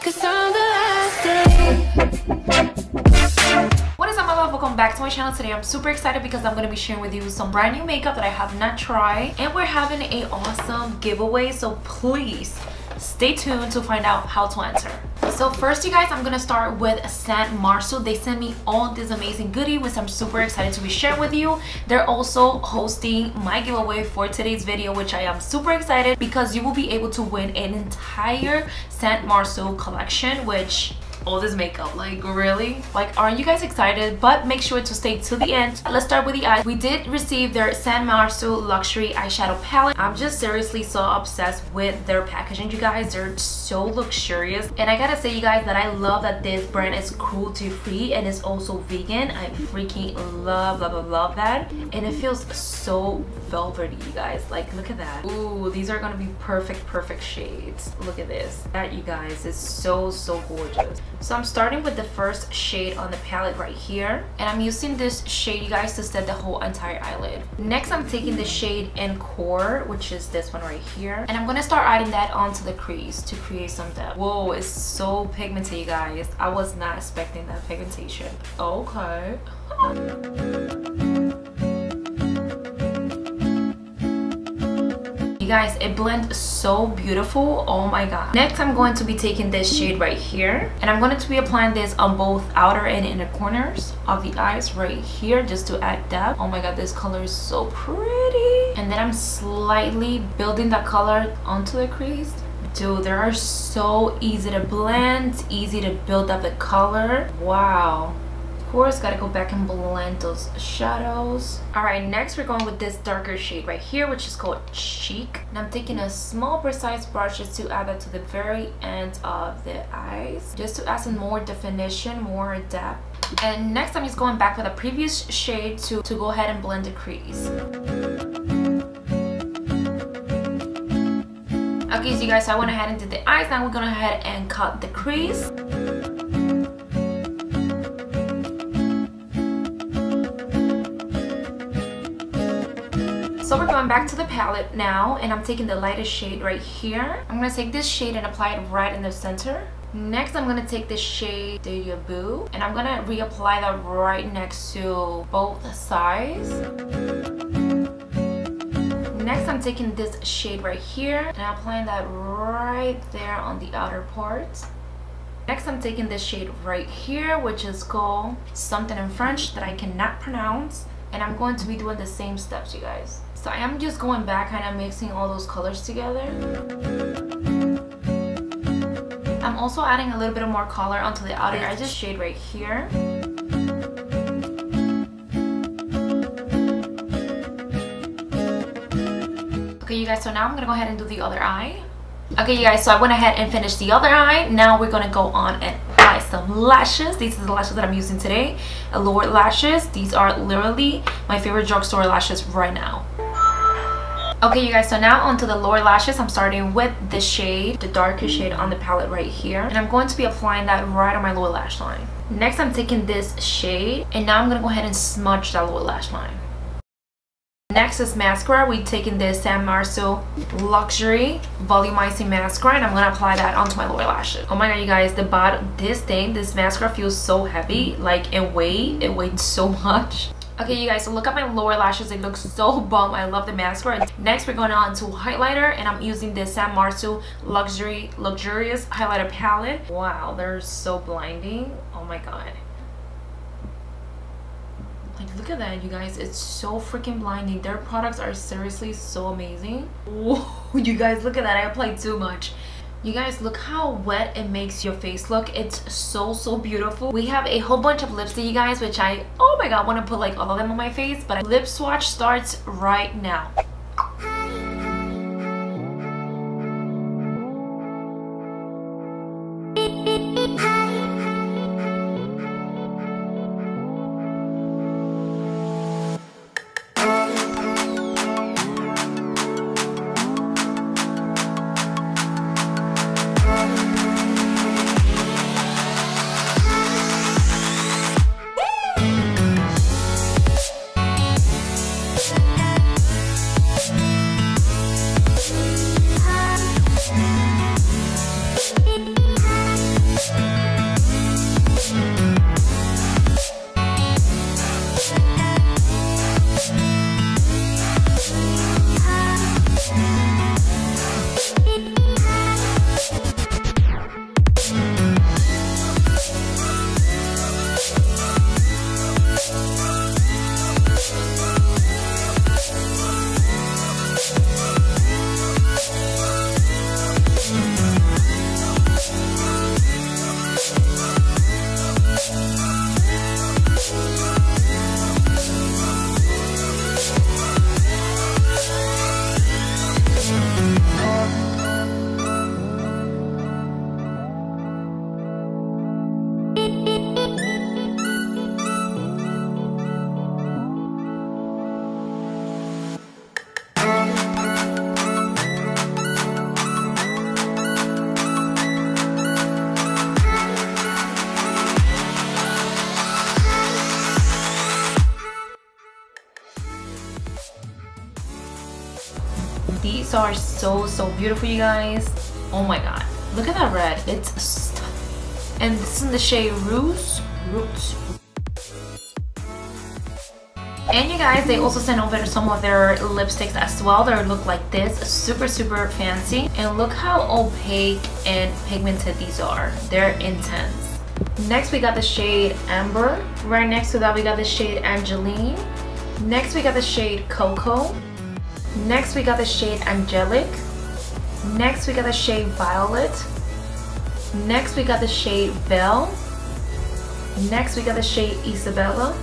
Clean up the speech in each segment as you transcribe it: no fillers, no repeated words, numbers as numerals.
'cause on the last day. What is up, my love? Welcome back to my channel. Today I'm super excited because I'm going to be sharing with you some brand new makeup that I have not tried, and we're having an awesome giveaway, so please stay tuned to find out how to enter. So first, you guys, I'm gonna start with Sam Marcel. They sent me all this amazing goodie, which I'm super excited to be sharing with you. They're also hosting my giveaway for today's video, which I am super excited because you will be able to win an entire Sam Marcel collection, which all this makeup, like really, like, aren't you guys excited? But make sure to stay to the end. Let's start with the eyes. We did receive their Sam Marcel luxury eyeshadow palette. I'm just seriously so obsessed with their packaging, you guys. They're so luxurious, and I gotta say, you guys, that I love that this brand is cruelty free and is also vegan. I freaking love that, and it feels so velvety, you guys. Like, look at that. Ooh, these are gonna be perfect shades. Look at this. That, you guys, is so gorgeous. So I'm starting with the first shade on the palette right here, and I'm using this shade, you guys, to set the whole entire eyelid. Next, I'm taking the shade in Core, which is this one right here, and I'm gonna start adding that onto the crease to create some depth. Whoa, it's so pigmented, you guys. I was not expecting that pigmentation. Okay. Guys, it blends so beautiful. Oh my god. Next, I'm going to be taking this shade right here, and I'm going to be applying this on both outer and inner corners of the eyes right here, just to add depth. Oh my god, this color is so pretty. And then I'm slightly building that color onto the crease. Dude, they are so easy to blend, easy to build up the color. Wow. Of course, gotta go back and blend those shadows. All right, next we're going with this darker shade right here, which is called Cheek, and I'm taking a small precise brush just to add that to the very end of the eyes, just to add some more definition, more depth. And next, I'm just going back with a previous shade to go ahead and blend the crease. Okay, so you guys, so I went ahead and did the eyes. Now we're gonna go ahead and cut the crease. So we're going back to the palette now, and I'm taking the lightest shade right here. I'm gonna take this shade and apply it right in the center. Next, I'm gonna take this shade Deja Vu, and I'm gonna reapply that right next to both sides. Next, I'm taking this shade right here and applying that right there on the outer part. Next, I'm taking this shade right here, which is called something in French that I cannot pronounce, and I'm going to be doing the same steps, you guys. So I am just going back, kind of mixing all those colors together. I'm also adding a little bit of more color onto the outer edge shade right here. Okay, you guys, so now I'm gonna go ahead and do the other eye. Okay, you guys, so I went ahead and finished the other eye. Now we're gonna go on and apply some lashes. These are the lashes that I'm using today. Allure lashes. These are literally my favorite drugstore lashes right now. Okay, you guys, so now onto the lower lashes. I'm starting with the shade, the darkest shade on the palette right here, and I'm going to be applying that right on my lower lash line. Next, I'm taking this shade, and now I'm gonna go ahead and smudge that lower lash line. Next is mascara. We're taking this Sam Marcel luxury volumizing mascara, and I'm gonna apply that onto my lower lashes. Oh my god, you guys, this mascara feels so heavy, like it weighed so much. Okay, you guys, so look at my lower lashes. They look so bomb. I love the mascara. Next, we're going on to highlighter, and I'm using this Sam Marcel luxurious highlighter palette. Wow, they're so blinding. Oh my god. Like, look at that, you guys. It's so freaking blinding. Their products are seriously so amazing. Whoa, you guys, look at that. I applied too much. You guys, look how wet it makes your face look. It's so beautiful. We have a whole bunch of lipstick, you guys, which oh my god, want to put like all of them on my face, but lip swatch starts right now. These are so beautiful, you guys. Oh my god, look at that red. It's stunning. And this is in the shade Roots. And you guys, they also sent over some of their lipsticks as well that look like this. Super fancy. And look how opaque and pigmented these are. They're intense. Next we got the shade Amber. Right next to that we got the shade Angeline. Next we got the shade Cocoa. Next we got the shade Angelic. Next we got the shade Violet. Next we got the shade Belle. Next we got the shade Isabella.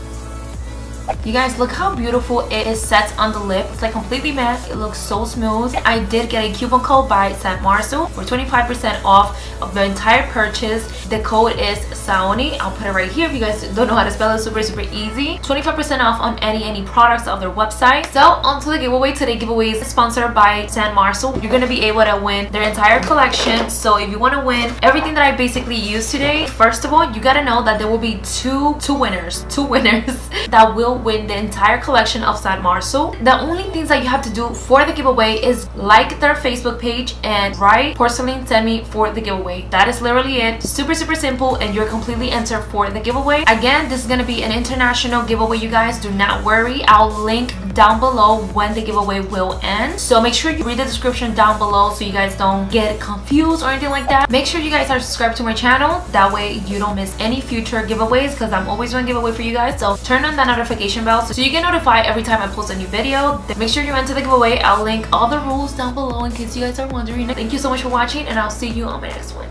You guys, look how beautiful it is set on the lip. It's like completely matte. It looks so smooth. I did get a coupon code by Sam Marcel for 25% off of the entire purchase. The code is Sahony. I'll put it right here if you guys don't know how to spell it. Super easy. 25% off on any products of their website. So on to the giveaway. Today giveaway is sponsored by Sam Marcel. You're gonna be able to win their entire collection. So if you want to win everything that I basically used today, first of all, you gotta know that there will be two winners that will win the entire collection of Sam Marcel. The only things that you have to do for the giveaway is like their Facebook page and write Porcelain send me for the giveaway. That is literally it. Super simple, and you're completely entered for the giveaway. Again, this is gonna be an international giveaway, you guys. Do not worry. I'll link down below when the giveaway will end. So make sure you read the description down below so you guys don't get confused or anything like that. Make sure you guys are subscribed to my channel. That way you don't miss any future giveaways, because I'm always doing giveaway for you guys. So turn on that notification bell so you get notified every time I post a new video. Then make sure you enter the giveaway. I'll link all the rules down below in case you guys are wondering. Thank you so much for watching, and I'll see you on my next one.